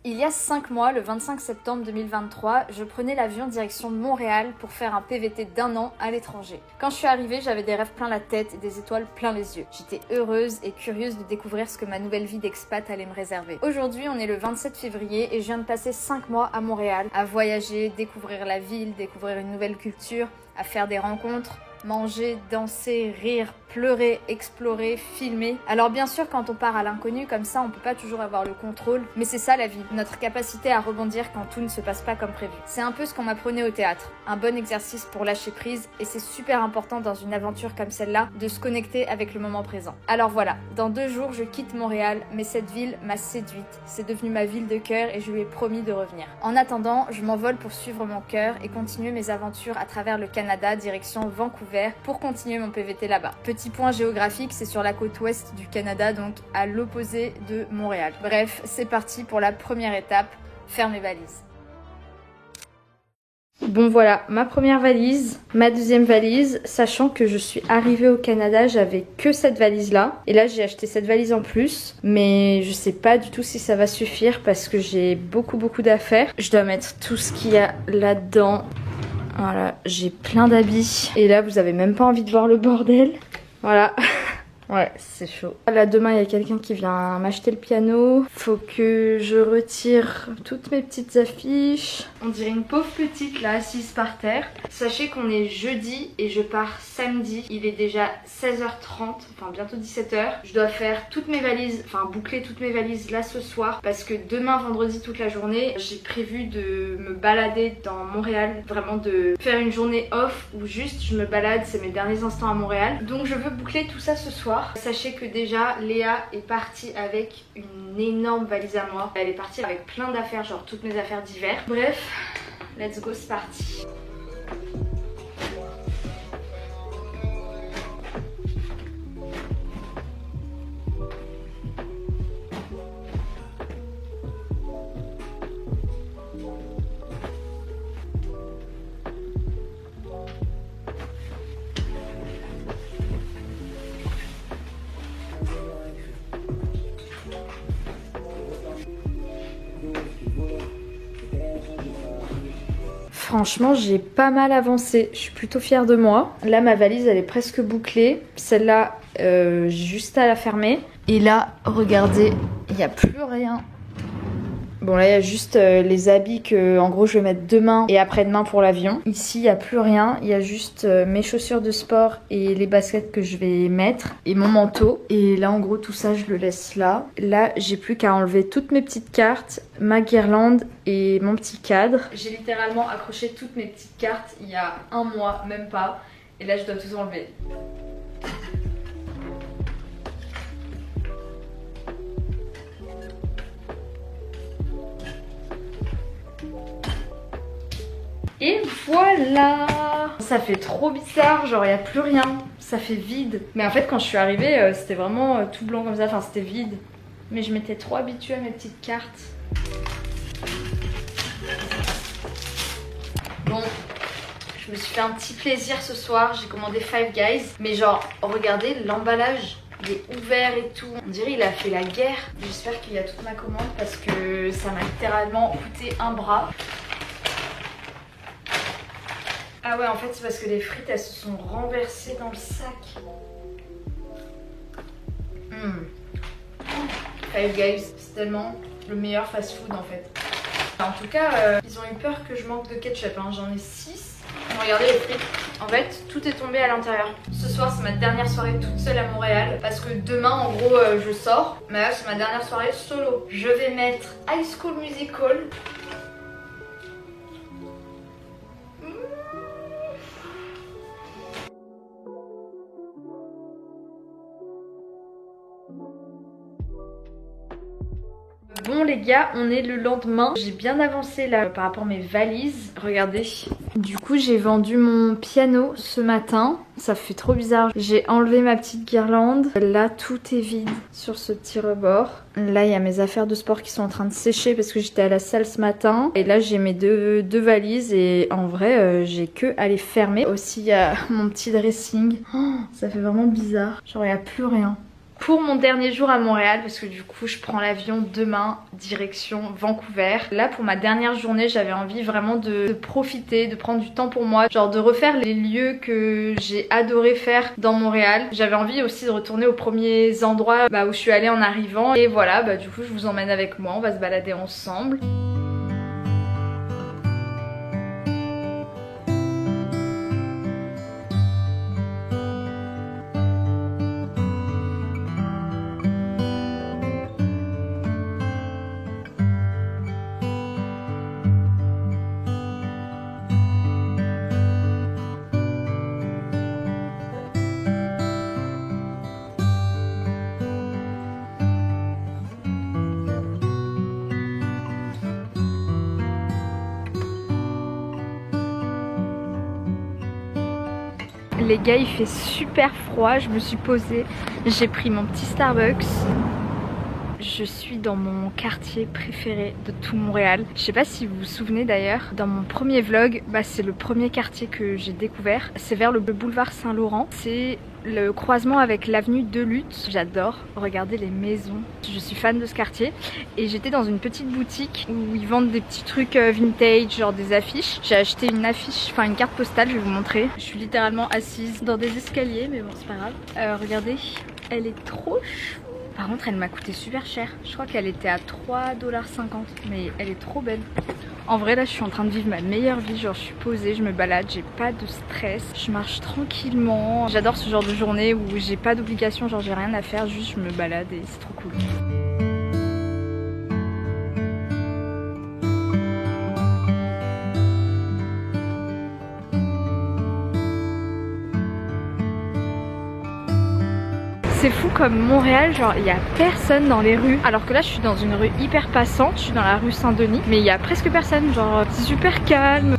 Il y a 5 mois, le 25 septembre 2023, je prenais l'avion direction de Montréal pour faire un PVT d'1 an à l'étranger. Quand je suis arrivée, j'avais des rêves plein la tête et des étoiles plein les yeux. J'étais heureuse et curieuse de découvrir ce que ma nouvelle vie d'expat allait me réserver. Aujourd'hui, on est le 27 février et je viens de passer 5 mois à Montréal, à voyager, découvrir la ville, découvrir une nouvelle culture, à faire des rencontres, manger, danser, rire, pleurer, explorer, filmer. Alors bien sûr, quand on part à l'inconnu comme ça, on peut pas toujours avoir le contrôle, mais c'est ça la vie, notre capacité à rebondir quand tout ne se passe pas comme prévu. C'est un peu ce qu'on m'apprenait au théâtre, un bon exercice pour lâcher prise, et c'est super important dans une aventure comme celle-là de se connecter avec le moment présent. Alors voilà, dans 2 jours, je quitte Montréal, mais cette ville m'a séduite, c'est devenu ma ville de cœur et je lui ai promis de revenir. En attendant, je m'envole pour suivre mon cœur et continuer mes aventures à travers le Canada, direction Vancouver, pour continuer mon PVT là-bas. Petit point géographique, c'est sur la côte ouest du Canada, donc à l'opposé de Montréal. Bref, c'est parti pour la première étape, faire mes valises. Bon voilà, ma première valise, ma deuxième valise, sachant que je suis arrivée au Canada, j'avais que cette valise là. Et là j'ai acheté cette valise en plus, mais je sais pas du tout si ça va suffire parce que j'ai beaucoup d'affaires. Je dois mettre tout ce qu'il y a là-dedans. Voilà, j'ai plein d'habits. Et là vous avez même pas envie de voir le bordel. Voilà. Ouais, c'est chaud. Là, demain, il y a quelqu'un qui vient m'acheter le piano. Faut que je retire toutes mes petites affiches. On dirait une pauvre petite, là, assise par terre. Sachez qu'on est jeudi et je pars samedi. Il est déjà 16h30, enfin bientôt 17h. Je dois faire toutes mes valises, enfin boucler toutes mes valises là ce soir. Parce que demain, vendredi, toute la journée, j'ai prévu de me balader dans Montréal. Vraiment de faire une journée off où juste je me balade, c'est mes derniers instants à Montréal. Donc je veux boucler tout ça ce soir. Sachez que déjà Léa est partie avec une énorme valise à moi. Elle est partie avec plein d'affaires, genre toutes mes affaires d'hiver. Bref, let's go, c'est parti. Franchement, j'ai pas mal avancé. Je suis plutôt fière de moi. Là, ma valise, elle est presque bouclée. Celle-là, j'ai juste à la fermer. Et là, regardez, il n'y a plus rien. Bon, là, il y a juste les habits que, en gros, je vais mettre demain et après-demain pour l'avion. Ici, il n'y a plus rien. Il y a juste mes chaussures de sport et les baskets que je vais mettre et mon manteau. Et là, en gros, tout ça, je le laisse là. Là, j'ai plus qu'à enlever toutes mes petites cartes, ma guirlande et mon petit cadre. J'ai littéralement accroché toutes mes petites cartes il y a 1 mois, même pas. Et là, je dois tout enlever. Et voilà! Ça fait trop bizarre, genre il n'y a plus rien, ça fait vide. Mais en fait quand je suis arrivée, c'était vraiment tout blanc comme ça, enfin c'était vide. Mais je m'étais trop habituée à mes petites cartes. Bon, je me suis fait un petit plaisir ce soir, j'ai commandé Five Guys. Mais genre, regardez l'emballage, il est ouvert et tout. On dirait il a fait la guerre. J'espère qu'il y a toute ma commande parce que ça m'a littéralement coûté un bras. Ah ouais, en fait c'est parce que les frites elles se sont renversées dans le sac. Five Guys, c'est tellement le meilleur fast food en fait. En tout cas, ils ont eu peur que je manque de ketchup, hein. J'en ai 6. Regardez les frites. En fait, tout est tombé à l'intérieur. Ce soir c'est ma dernière soirée toute seule à Montréal. Parce que demain en gros je sors. Mais là c'est ma dernière soirée solo. Je vais mettre High School Musical. Bon les gars, on est le lendemain. J'ai bien avancé là par rapport à mes valises. Regardez. Du coup j'ai vendu mon piano ce matin. Ça fait trop bizarre. J'ai enlevé ma petite guirlande. Là tout est vide sur ce petit rebord. Là il y a mes affaires de sport qui sont en train de sécher parce que j'étais à la salle ce matin. Et là j'ai mes deux valises et en vrai j'ai que à les fermer. Aussi il y a mon petit dressing. Oh, ça fait vraiment bizarre. Genre il n'y a plus rien. Pour mon dernier jour à Montréal, parce que du coup je prends l'avion demain direction Vancouver. Là pour ma dernière journée j'avais envie vraiment de profiter, de prendre du temps pour moi, genre de refaire les lieux que j'ai adoré faire dans Montréal. J'avais envie aussi de retourner aux premiers endroits où je suis allée en arrivant. Et voilà, du coup je vous emmène avec moi, on va se balader ensemble. Les gars, il fait super froid, je me suis posée, j'ai pris mon petit Starbucks. Je suis dans mon quartier préféré de tout Montréal. Je sais pas si vous vous souvenez d'ailleurs, dans mon premier vlog, c'est le premier quartier que j'ai découvert. C'est vers le boulevard Saint-Laurent. C'est le croisement avec l'avenue de Lutte. J'adore regarder les maisons. Je suis fan de ce quartier. Et j'étais dans une petite boutique où ils vendent des petits trucs vintage, genre des affiches. J'ai acheté une affiche, enfin une carte postale, je vais vous montrer. Je suis littéralement assise dans des escaliers, mais bon c'est pas grave. Regardez, elle est trop chou. Par contre elle m'a coûté super cher. Je crois qu'elle était à 3,50 $. Mais elle est trop belle. En vrai là je suis en train de vivre ma meilleure vie. Genre je suis posée, je me balade, j'ai pas de stress. Je marche tranquillement. J'adore ce genre de journée où j'ai pas d'obligation, genre j'ai rien à faire, juste je me balade et c'est trop cool. C'est fou comme Montréal, genre il y a personne dans les rues. Alors que là je suis dans une rue hyper passante, je suis dans la rue Saint-Denis, mais il y a presque personne, genre c'est super calme.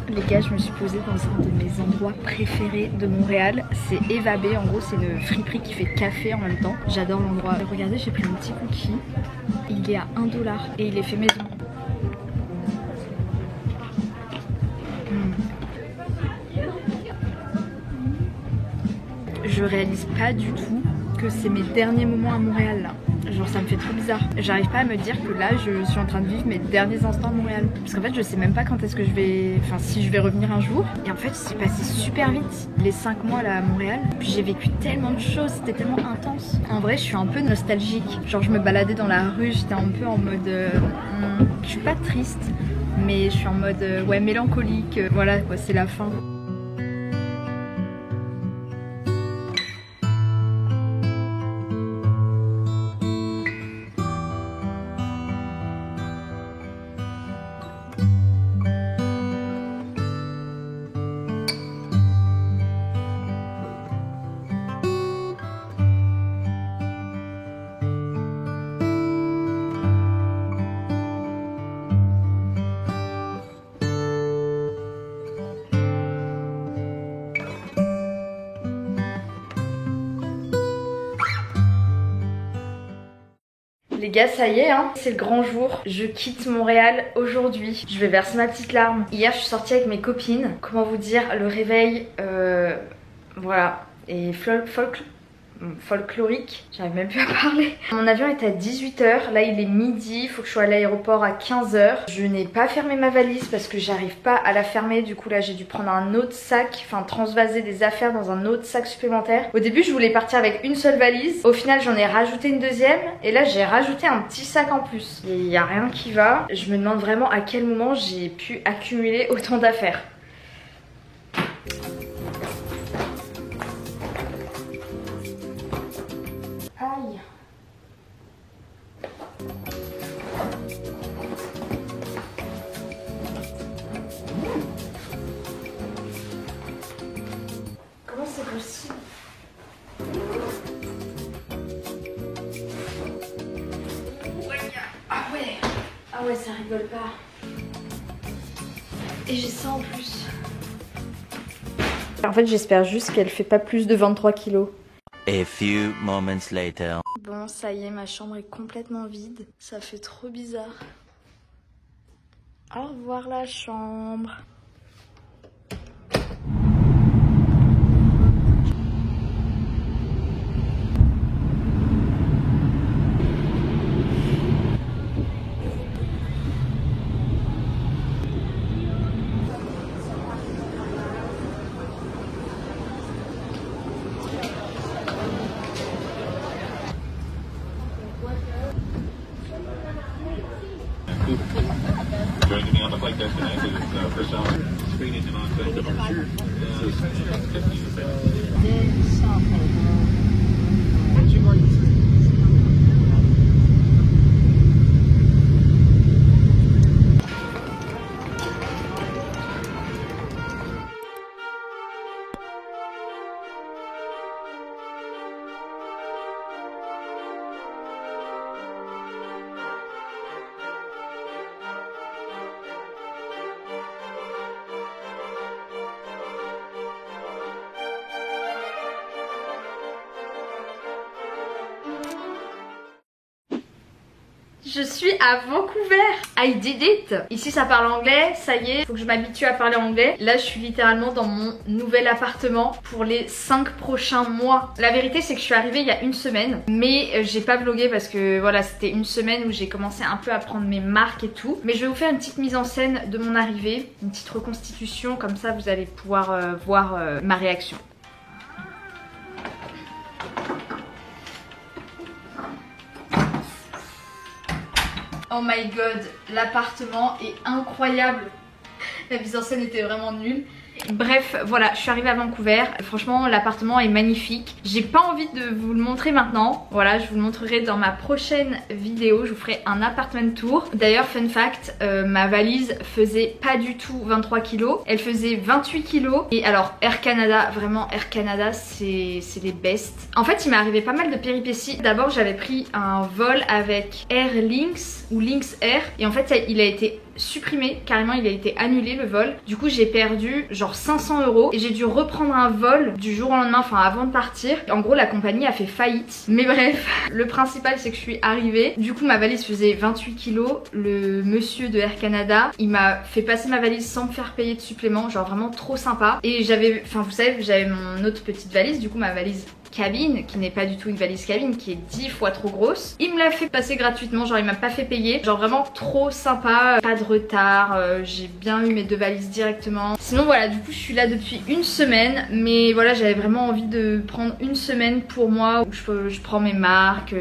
Les gars, je me suis posée dans un de mes endroits préférés de Montréal. C'est Eva B. En gros, c'est une friperie qui fait café en même temps. J'adore l'endroit. Regardez, j'ai pris un petit cookie. Il est à 1 $ et il est fait maison. Je réalise pas du tout que c'est mes derniers moments à Montréal là. Genre ça me fait trop bizarre. J'arrive pas à me dire que là je suis en train de vivre mes derniers instants à Montréal. Parce qu'en fait je sais même pas quand est-ce que je vais... Enfin si je vais revenir un jour. Et en fait c'est passé super vite les 5 mois là à Montréal. Puis j'ai vécu tellement de choses, c'était tellement intense. En vrai je suis un peu nostalgique. Genre je me baladais dans la rue, j'étais un peu en mode... je suis pas triste, mais je suis en mode ouais mélancolique. Voilà quoi, c'est la fin. Les gars, ça y est, hein, c'est le grand jour. Je quitte Montréal aujourd'hui. Je vais verser ma petite larme. Hier, je suis sortie avec mes copines. Comment vous dire, le réveil, voilà, et folklorique, j'arrive même plus à parler. Mon avion est à 18 h, là il est midi, il faut que je sois à l'aéroport à 15 h. Je n'ai pas fermé ma valise parce que j'arrive pas à la fermer, du coup là j'ai dû prendre un autre sac, enfin transvaser des affaires dans un autre sac supplémentaire. Au début je voulais partir avec une seule valise, au final j'en ai rajouté une deuxième et là j'ai rajouté un petit sac en plus. Il n'y a rien qui va, je me demande vraiment à quel moment j'ai pu accumuler autant d'affaires. Aïe. Ah ouais, ça rigole pas. Et j'ai ça en plus. En fait, j'espère juste qu'elle fait pas plus de 23 kilos. A few moments later. Bon, ça y est, ma chambre est complètement vide. Ça fait trop bizarre. Au revoir la chambre. Joining me on the flight destination is Chris Allen. Screening him on film departure. 15 minutes. Je suis à Vancouver. I did it. Ici ça parle anglais, ça y est, faut que je m'habitue à parler anglais. Là je suis littéralement dans mon nouvel appartement pour les 5 prochains mois. La vérité c'est que je suis arrivée il y a une semaine, mais j'ai pas vlogué parce que voilà, c'était une semaine où j'ai commencé un peu à prendre mes marques et tout. Mais je vais vous faire une petite mise en scène de mon arrivée, une petite reconstitution, comme ça vous allez pouvoir voir ma réaction. Oh my god, l'appartement est incroyable. La mise en scène était vraiment nulle. Bref, voilà, je suis arrivée à Vancouver. Franchement, l'appartement est magnifique. J'ai pas envie de vous le montrer maintenant. Voilà, je vous le montrerai dans ma prochaine vidéo. Je vous ferai un appartement tour. D'ailleurs, fun fact, ma valise faisait pas du tout 23 kilos. Elle faisait 28 kilos. Et alors, Air Canada, vraiment Air Canada, c'est les best. En fait, il m'est arrivé pas mal de péripéties. D'abord, j'avais pris un vol avec Air Links ou Lynx Air. Et en fait, il a été supprimé, carrément il a été annulé le vol. Du coup j'ai perdu genre 500 € et j'ai dû reprendre un vol du jour au lendemain, enfin avant de partir. En gros la compagnie a fait faillite. Mais bref, le principal c'est que je suis arrivée. Du coup ma valise faisait 28 kilos. Le monsieur de Air Canada, il m'a fait passer ma valise sans me faire payer de supplément, genre vraiment trop sympa. Et j'avais, enfin vous savez, j'avais mon autre petite valise, du coup ma valise cabine, qui n'est pas du tout une valise cabine, qui est 10 fois trop grosse. Il me l'a fait passer gratuitement, genre il m'a pas fait payer, genre vraiment trop sympa, pas de retard, j'ai bien eu mes 2 valises directement. Sinon voilà, du coup je suis là depuis une semaine, mais voilà j'avais vraiment envie de prendre une semaine pour moi où je prends mes marques,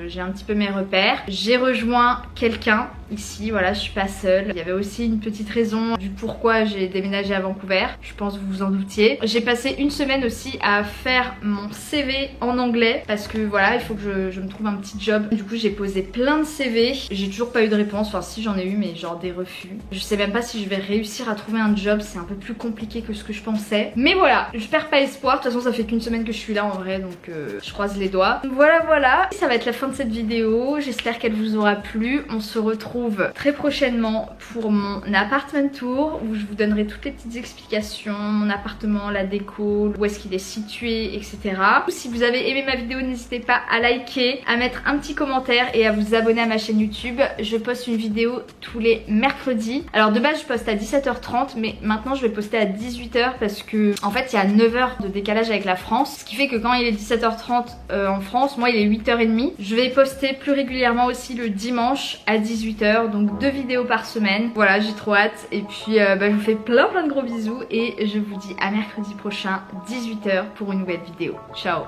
j'ai un petit peu mes repères. J'ai rejoint quelqu'un ici, voilà je suis pas seule. Il y avait aussi une petite raison du pourquoi j'ai déménagé à Vancouver, je pense que vous vous en doutiez. J'ai passé une semaine aussi à faire mon CV en anglais parce que voilà il faut que je me trouve un petit job. Du coup j'ai posé plein de CV, j'ai toujours pas eu de réponse, enfin si j'en ai eu mais genre des refus. Je sais même pas si je vais réussir à trouver un job, c'est un peu plus compliqué que ce que je pensais. Mais voilà, je perds pas espoir, de toute façon ça fait qu'une semaine que je suis là en vrai donc je croise les doigts. Voilà, ça va être la fin de cette vidéo, j'espère qu'elle vous aura plu. On se retrouve très prochainement pour mon appartement tour où je vous donnerai toutes les petites explications, mon appartement, la déco, où est-ce qu'il est situé, etc. Si vous avez aimé ma vidéo, n'hésitez pas à liker, à mettre un petit commentaire et à vous abonner à ma chaîne YouTube. Je poste une vidéo tous les mercredis. Alors de base je poste à 17h30 mais maintenant je vais poster à 18h parce que en fait il y a 9 heures de décalage avec la France. Ce qui fait que quand il est 17h30 en France, moi il est 8h30. Je vais poster plus régulièrement aussi le dimanche à 18h, donc 2 vidéos par semaine. Voilà, j'ai trop hâte et puis je vous fais plein de gros bisous et je vous dis à mercredi prochain 18h pour une nouvelle vidéo. Ciao.